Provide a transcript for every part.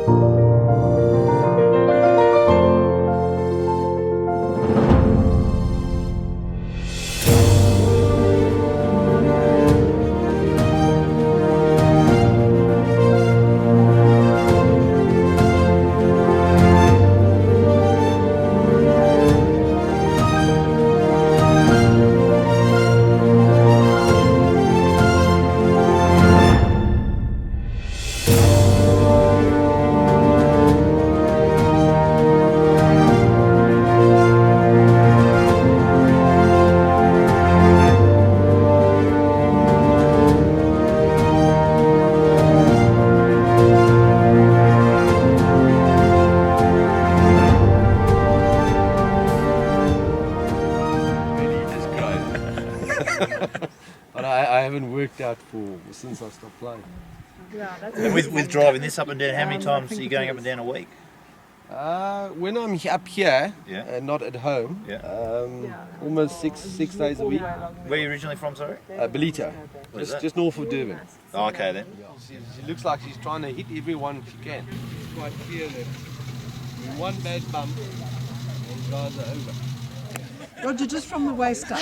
But I haven't worked out since I stopped playing. Yeah, that's And with driving this up and down, how many times are you going up and down a week? When I'm up here, Yeah. not at home, Yeah. almost six days a week. Where are you originally from, sorry? Belito, Where's that? just north of Durban. Oh, okay then. She looks like she's trying to hit everyone she can. It's quite clear that one bad bump and guys are over. Roger, just from the waist up.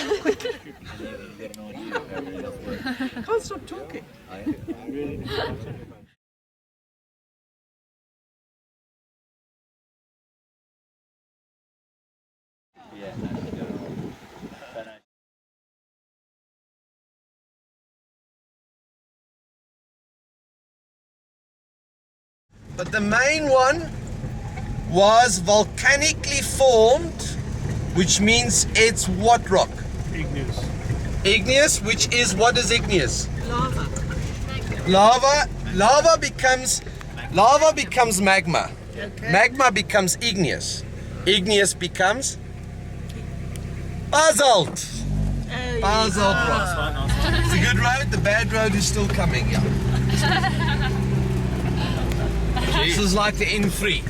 Can't stop talking. But the main one was volcanically formed, which means it's what rock? Igneous. Igneous, which is, what is igneous? Lava. Lava becomes magma. Okay. Magma becomes igneous. Igneous becomes basalt. Basalt rock. It's a good road, the bad road is still coming, yeah. This is like the N3.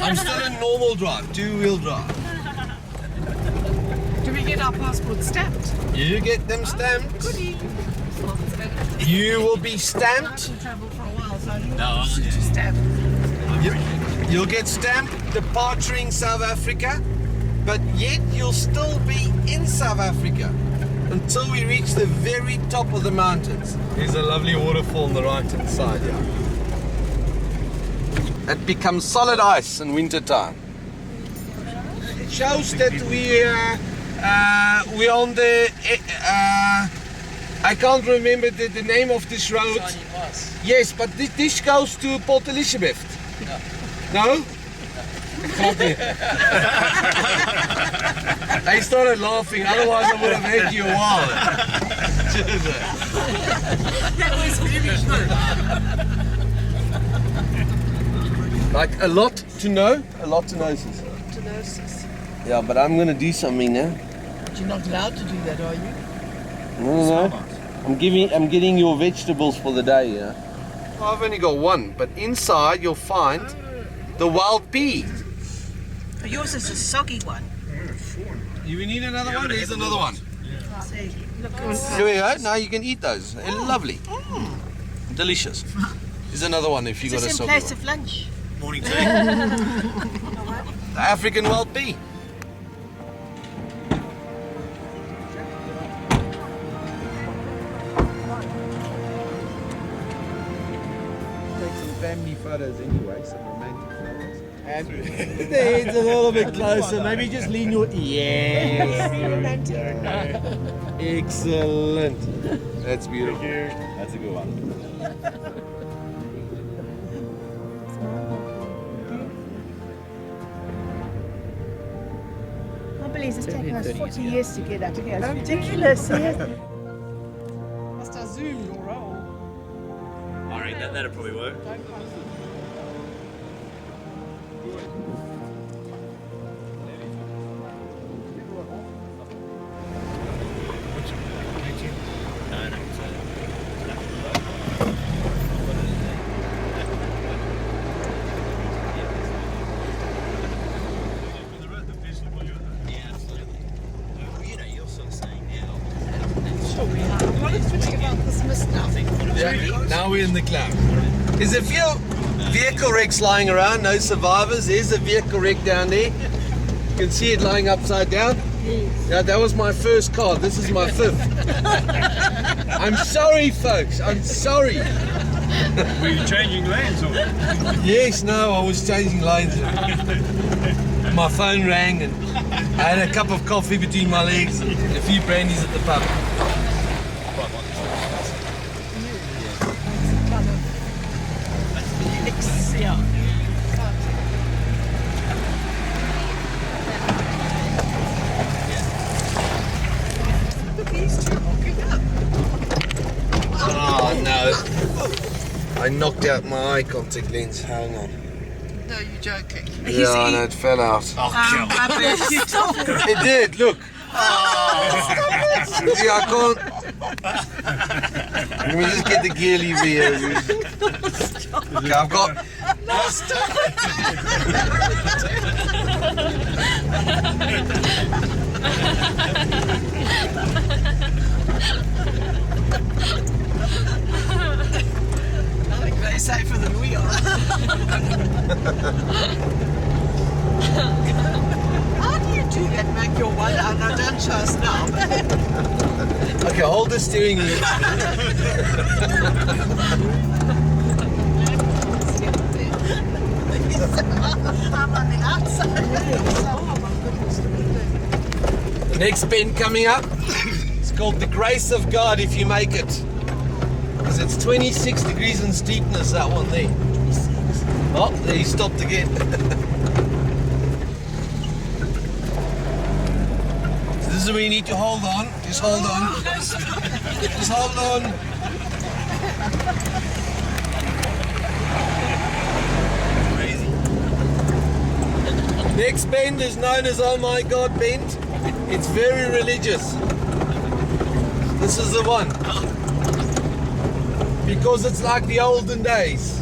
I'm still in normal drive, two-wheel drive. Do we get our passport stamped? You get them stamped. Goodie. You will be stamped. I've traveled for a while, so I need to stamp. You'll get stamped departing South Africa, but yet you'll still be in South Africa until we reach the very top of the mountains. There's a lovely waterfall on the right-hand side, yeah. It becomes solid ice in winter time. It shows that we're on the. I can't remember the name of this road. Sani Pass. Yes, but this goes to Port Elizabeth. No? Grapje. I started laughing, otherwise I would have had you a while. That was very good. Like a lot to know? A lot to know, sis. Stenosis. Yeah, but I'm gonna do something now. But you're not allowed to do that, are you? No. I'm getting your vegetables for the day, yeah. Well, I've only got one, but inside you'll find the wild pea. But yours is a soggy one. You need another one? Here's another one. See, look Here we go. Now you can eat those. They're lovely. Delicious. Here's another one if you got a Is this in soggy place one. of lunch? Morning tea. The African wild pea. Take some family photos anyway, some romantic photos. And the head's a little bit closer. Maybe just lean your yes. Excellent. That's beautiful. That's a good one. I believe it's taken us 40 years to get up here. It's ridiculous, yes. Must I zoom your roll? I reckon that'll probably work. What is it about this mist now? Yeah, now we're in the cloud. There's a few vehicle wrecks lying around, no survivors. There's a vehicle wreck down there. You can see it lying upside down. Yeah, that was my first car. This is my fifth. I'm sorry, folks. I'm sorry. Were you changing lanes or? Yes, no, I was changing lanes. My phone rang and I had a cup of coffee between my legs and a few brandies at the pub. Oh no, I knocked out my eye contact lens. Hang on. No, you're joking. Yeah, no, it fell out. It did, look. See, I can't. Let me just get the gear lever here. Okay, I've got. I think they're safer than we are. How do you do that? Make your one out? Now don't show us now. Okay, hold the steering wheel. I'm on the outside. Oh my goodness. Next bend coming up. It's called the grace of God if you make it. Because it's 26 degrees in steepness, that one there. Oh, there he stopped again. So this is where you need to hold on. Just hold on. Just hold on. Next bend is known as Oh My God bend. It's very religious. This is the one. Because it's like the olden days.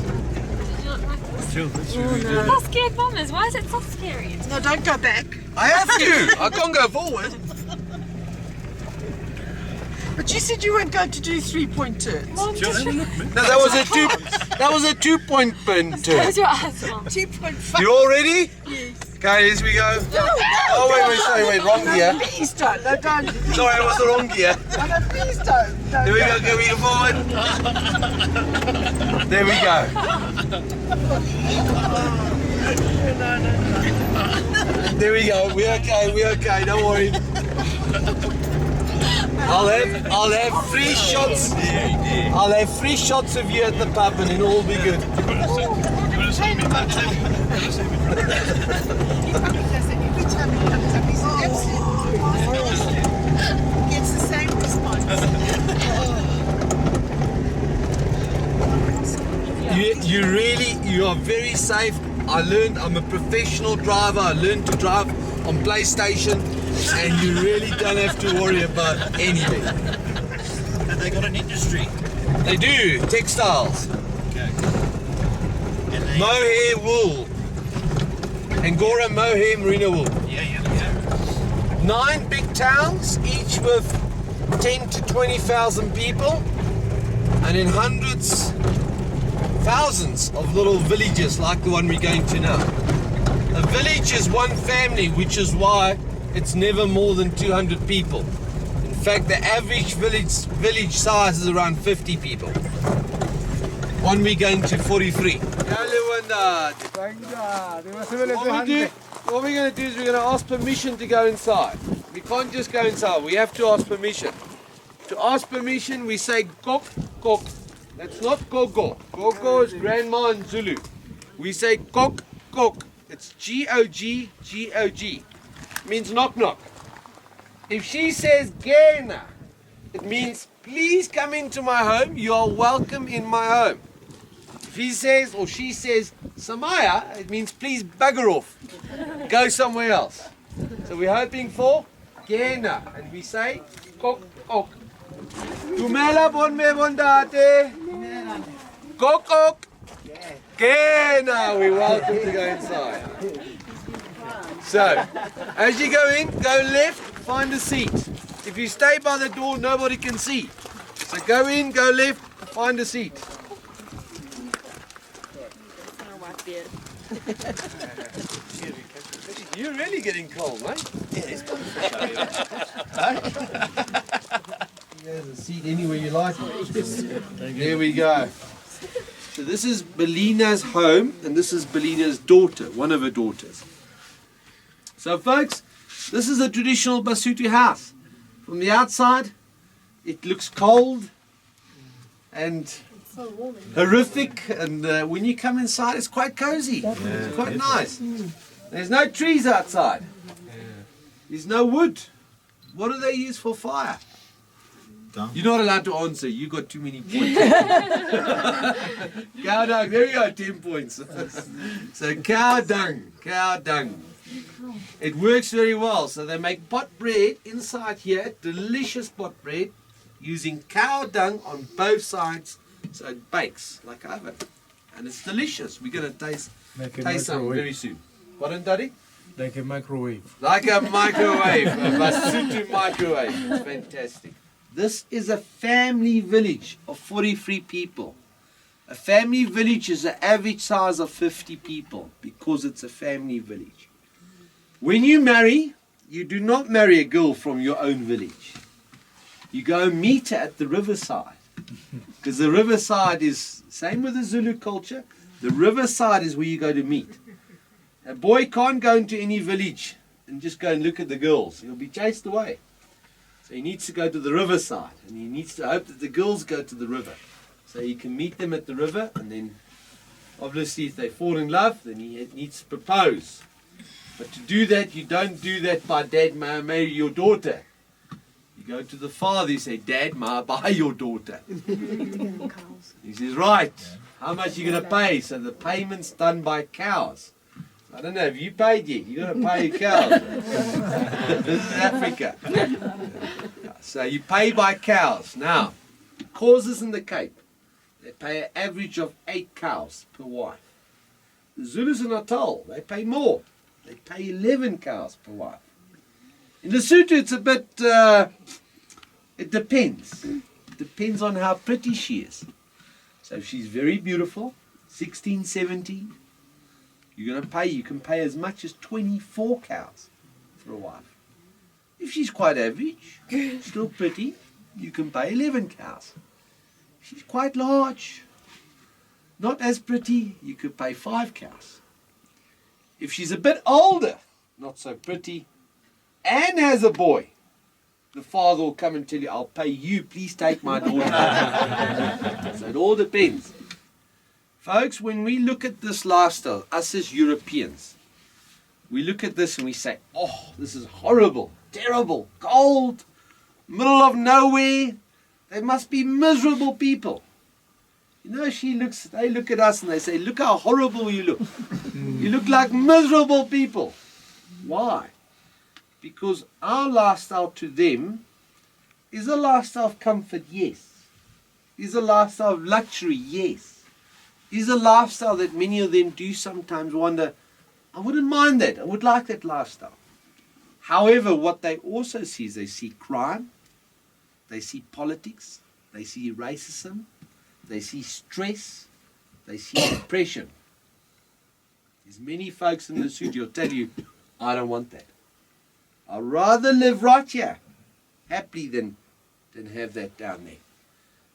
How scared Mum is. Why is it so scary? No, don't go back. I have to. I can't go forward. But you said you weren't going to do 3-point turns. Mum, just No, that was a 2-point bend turn. close your eyes, Mum. 2.5. You all ready? Yes. Okay, here we go. Oh wait, wrong gear. Please don't. No, don't. Sorry, it was the wrong gear. No, please don't. No, There we go, go forward. There we go. There we go. We're okay, don't worry. I'll have 3 shots. I'll have 3 shots of you at the pub and it'll all be good. He probably does it every time he comes up. He's absolutely he gets the same response. You are very safe. I'm a professional driver. I learned to drive on PlayStation and you really don't have to worry about anything. And they got an industry. They do, textiles. Okay. And they, Mohair wool. Angora mohair merino wool. yeah. 9 big towns, each with 10 to 20,000 people, and in hundreds, thousands of little villages like the one we're going to now. A village is one family, which is why it's never more than 200 people. In fact, the average village size is around 50 people. One we're going to 43. What we're going to do is we're going to ask permission to go inside. We can't just go inside, we have to ask permission. To ask permission, we say kok, kok. That's not gogo. Gogo is grandma in Zulu. We say kok, kok. It's G-O-G, G-O-G. Means knock, knock. If she says Gena, it means please come into my home. You are welcome in my home. If he says or she says Samaya, it means please bugger off. Go somewhere else. So we're hoping for Gena. And we say kok, kok. Tumela bonme bondate. Kok, kok. Gena. We're welcome to go inside. So, as you go in, go left, find a seat. If you stay by the door, nobody can see. So go in, go left, find a seat. white beard. You're really getting cold, mate. Yeah, there's a seat anywhere you like. There we go. So this is Belina's home, and this is Belina's daughter, one of her daughters. So folks, this is a traditional Basotho house. From the outside, it looks cold and horrific, and when you come inside, it's quite cozy. It's quite nice. There's no trees outside. There's no wood. What do they use for fire? You're not allowed to answer. You got too many points. Cow dung. There we go. 10 points. So cow dung. Cow dung. It works very well. So they make pot bread inside here. Delicious pot bread using cow dung on both sides. So it bakes like an oven. And it's delicious. We're going to taste some very soon. Pardon, Daddy? Like a microwave. Like a microwave. A Basotho microwave. It's fantastic. This is a family village of 43 people. A family village is an average size of 50 people because it's a family village. When you marry, you do not marry a girl from your own village. You go meet her at the riverside. Because the riverside is, same with the Zulu culture, the riverside is where you go to meet. A boy can't go into any village and just go and look at the girls. He'll be chased away. So he needs to go to the riverside, and he needs to hope that the girls go to the river. So he can meet them at the river, and then obviously if they fall in love, then he needs to propose. But to do that, you don't do that by Dad, may I marry your daughter. You go to the father, you say, Dad, may I buy your daughter? He says, right, how much are you going to pay? So the payment's done by cows. I don't know, have you paid yet? You've got to pay your cows. This is Africa. So you pay by cows. Now, the causes in the Cape, they pay an average of 8 cows per wife. The Zulus in Natal, they pay more. They pay 11 cows per wife. In Lesotho, it's a bit, it depends. It depends on how pretty she is. So if she's very beautiful, 16, 17, you're going to pay, you can pay as much as 24 cows for a wife. If she's quite average, still pretty, you can pay 11 cows. If she's quite large, not as pretty, you could pay 5 cows. If she's a bit older, not so pretty, and has a boy, the father will come and tell you, I'll pay you, please take my daughter. So it all depends. Folks, when we look at this lifestyle, us as Europeans, we look at this and we say, oh, this is horrible, terrible, cold, middle of nowhere. They must be miserable people. You know, they look at us and they say, look how horrible you look. You look like miserable people. Why? Because our lifestyle to them is a lifestyle of comfort, yes. Is a lifestyle of luxury, yes. Is a lifestyle that many of them do sometimes wonder, I wouldn't mind that. I would like that lifestyle. However, what they also see is they see crime, they see politics, they see racism, they see stress, they see depression. There's many folks in the studio who tell you, I don't want that. I'd rather live right here, happily, than have that down there.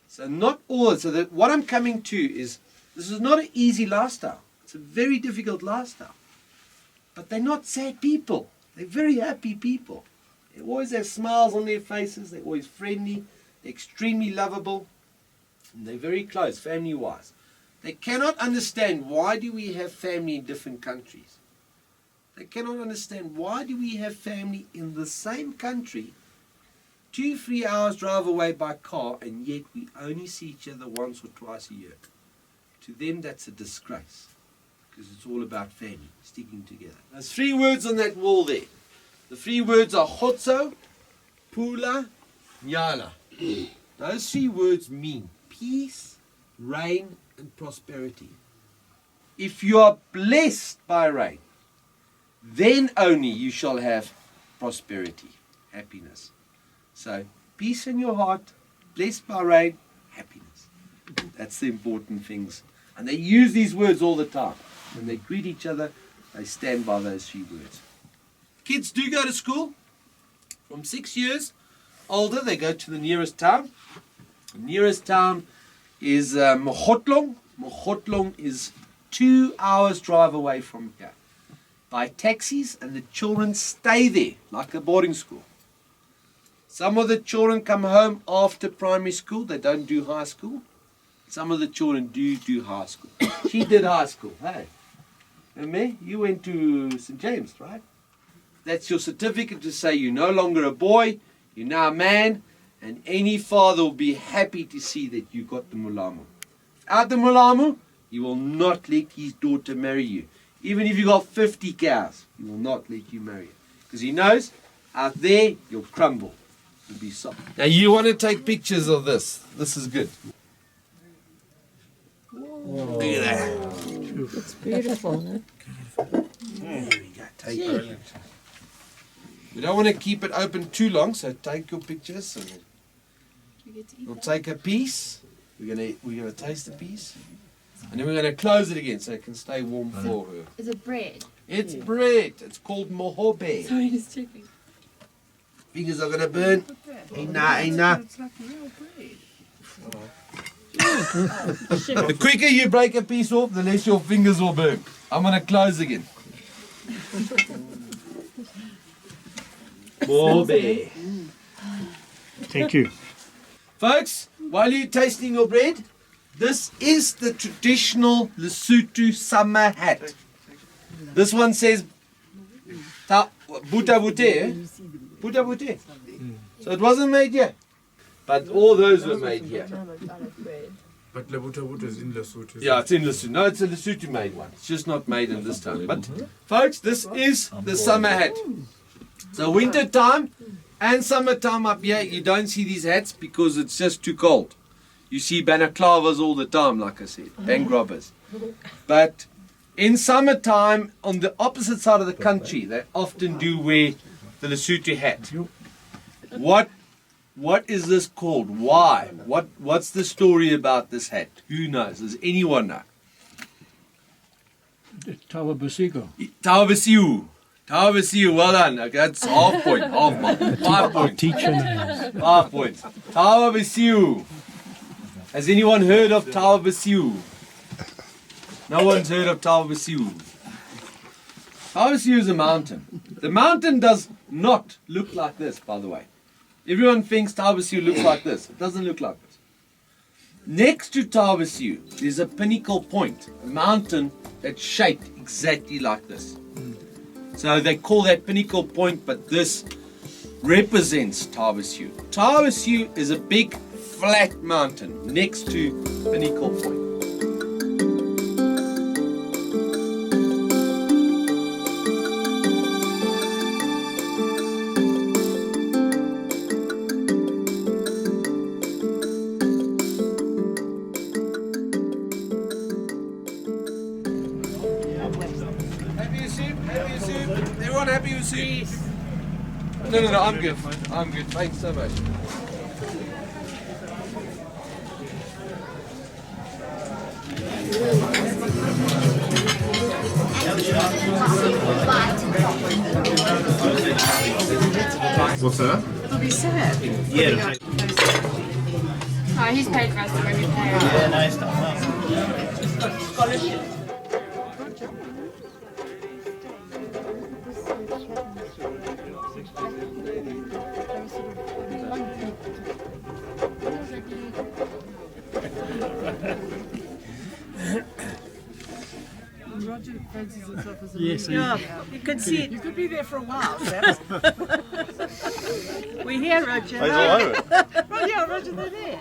So not all. So that what I'm coming to is, this is not an easy lifestyle. It's a very difficult lifestyle. But they're not sad people. They're very happy people. They always have smiles on their faces. They're always friendly. They're extremely lovable. And they're very close, family-wise. They cannot understand why do we have family in different countries. They cannot understand why do we have family in the same country, 2-3 hours drive away by car, and yet we only see each other once or twice a year. To them, that's a disgrace, because it's all about family, sticking together. There's 3 words on that wall there. The 3 words are Khotso, Pula, Nyala. Those 3 words mean peace, rain, and prosperity. If you are blessed by rain, then only you shall have prosperity, happiness. So, peace in your heart, blessed by rain, happiness. That's the important things. And they use these words all the time. When they greet each other, they stand by those 3 words. Kids do go to school. From 6 years older, they go to the nearest town. The nearest town is Mogotlong. Mogotlong is 2 hours drive away from here. By taxis, and the children stay there like a boarding school. Some of the children come home after primary school. They don't do high school. Some of the children do high school. She did high school. Hey, and me, you went to St. James, right? That's your certificate to say you're no longer a boy, you're now a man, and any father will be happy to see that you got the mulamu. Without the mulamu, he will not let his daughter marry you. Even if you got 50 cows, he will not let you marry her. Because he knows, out there, you'll crumble. You'll be soft. Now you want to take pictures of this. This is good. Look at that. It's beautiful, no? There we go. Take it. We don't want to keep it open too long, so take your pictures. And we'll take a piece. We're gonna taste the piece, and then we're gonna close it again so it can stay warm for her. Is it bread? It's bread. It's called mohobe. Sorry, just checking. Fingers are gonna burn. Hey nah. It's like real bread. The quicker you break a piece off, the less your fingers will burn. I'm gonna close again. Mohobe. Thank you. Folks, while you're tasting your bread, this is the traditional Lesotho summer hat. This one says Buta Bute. Buta Bute. So it wasn't made here. But all those were made here. But Lebuta is in Lesotho. Yeah, it's in Lesotho. No, it's a Lesotho made one. It's just not made in this town. But folks, this is the summer hat. So winter time and summertime up here, you don't see these hats because it's just too cold. You see balaclavas all the time, like I said, bank robbers. But in summertime, on the opposite side of the country, they often do wear the Lesotho hat. What is this called? Why? What's the story about this hat? Who knows? Does anyone know? Tawa Basigo. Tawabasiu. Tawabasiu, well done. Okay, that's half point, half mark. 5 points. Teacher names. 5 points. Tawabasiu. Has anyone heard of Tawabasiu? No one's heard of Tawabasiu. Tawabasiu is a mountain. The mountain does not look like this, by the way. Everyone thinks Tawabasiu looks like this. It doesn't look like this. Next to Tawabasiu, there's a pinnacle point, a mountain that's shaped exactly like this. So they call that pinnacle point, but this represents Tawabasiu. Tawabasiu is a big flat mountain next to pinnacle point. Everyone happy with soup? Yes. No, I'm good. I'm good. Thanks so much. What's that? It'll be sad. Yeah. Oh, he's paid for us to maybe pay out. Yeah, nice stuff. Scholarship. Roger fancies himself as a Yes, yeah, you can see it. You could be there for a while, Sam. We're here, Roger. Oh, yeah, Roger, they're there.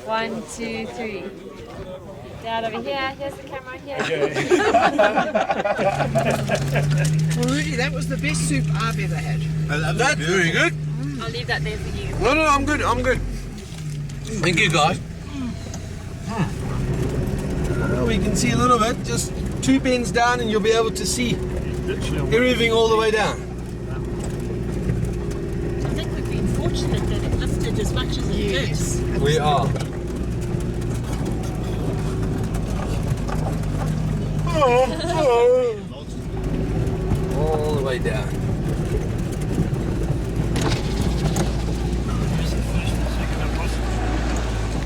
1, 2, 3. Dad over here. Here's the camera here. Well, Rudy, that was the best soup I've ever had. That's very good. I'll leave that there for you. No, I'm good. I'm good. Thank you, guys. We can see a little bit, just 2 bends down and you'll be able to see everything all the way down. I think we've been fortunate that it lifted as much as it did. We are. All the way down.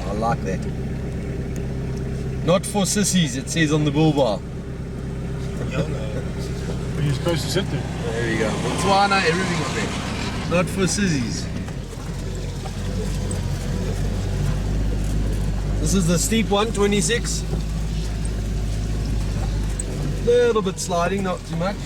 I like that. Not for sissies, it says on the bull bar. Where you're supposed to sit there. There you go. Botswana, everything on there. Not for sissies. This is the steep one, 26. Little bit sliding, not too much.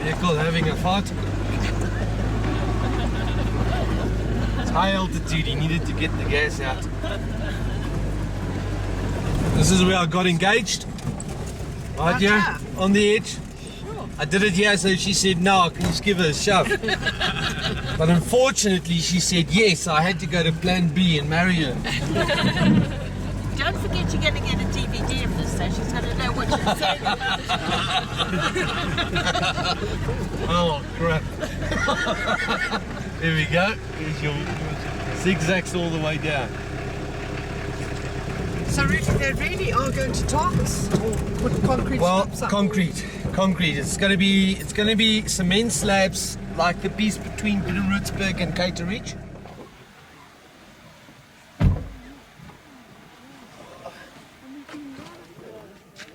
Vehicle having a fart. It's high altitude, he needed to get the gas out. This is where I got engaged. Right here, on the edge. I did it here, so she said, no, I can just give her a shove. But unfortunately, she said yes, I had to go to plan B and marry her. Don't forget you're going to get a DVD of this, so she's going to know what you're saying about it. Oh, crap. There we go. Here's your zigzags all the way down. So really, they really are going to tar us or put concrete slabs up? Concrete. It's going to be cement slabs like the piece between Bitterrootsburg and Cater Ridge.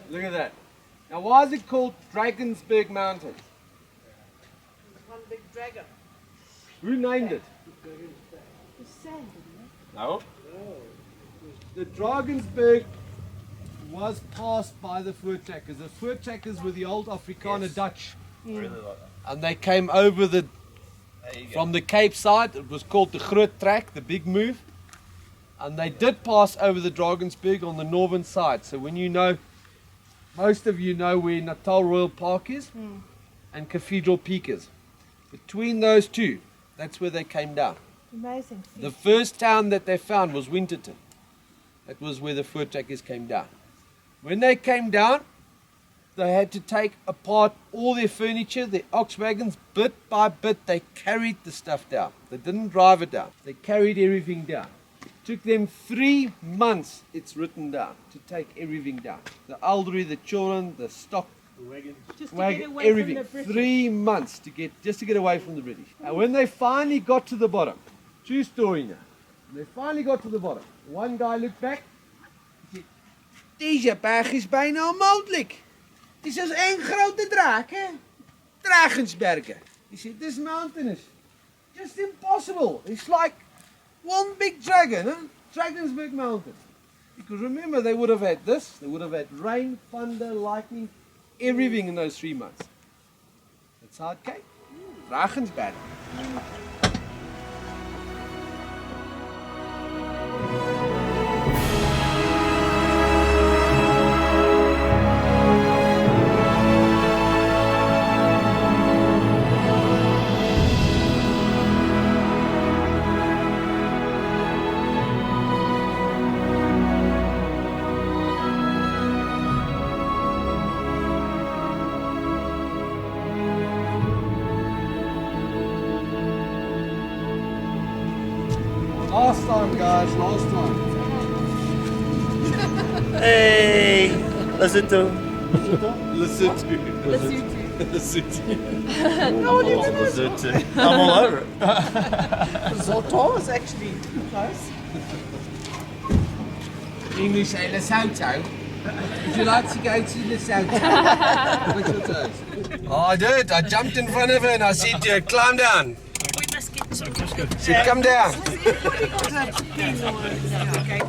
Look at that. Now, why is it called Drakensberg Mountains? One big dragon. Who named it? The sand, isn't No. The Drakensberg was passed by the Voortrekkers. The Voortrekkers were the old Afrikaner Dutch. Really like that. And they came over from the Cape side. It was called the Groot Trek, the big move. And they did pass over the Drakensberg on the northern side. So when you know, most of you know where Natal Royal Park is and Cathedral Peak is. Between those two, that's where they came down. Amazing. The first town that they found was Winterton. That was where the Voortrekkers came down. When they came down, they had to take apart all their furniture, their ox wagons, bit by bit. They carried the stuff down. They didn't drive it down. They carried everything down. It took them 3 months, it's written down, to take everything down. The elderly, the children, the stock, Just to get away everything. from the British. 3 months just to get away from the British. And when they finally got to the bottom, true story now, when they finally got to the bottom, one guy looked back, he said, deze berg is bijna onmogelijk. Het is als één grote draak, hè? Drakensbergen. He said, this mountain is just impossible. It's like one big dragon, huh? Drakensberg Mountain. Because remember, they would have had this, they would have had rain, thunder, lightning, everything in those 3 months. That's how it came. Drakensberg. Last time, guys, last time. Hey, Lesotho. Lesotho. Lesotho. I'm all over it. Lesotho is actually close. English say Lesotho. Would you like to go to Lesotho? What's your toast? Oh, I did. I jumped in front of her and I said to her, climb down. We must get to She said, come down. Has everybody got a pen or okay?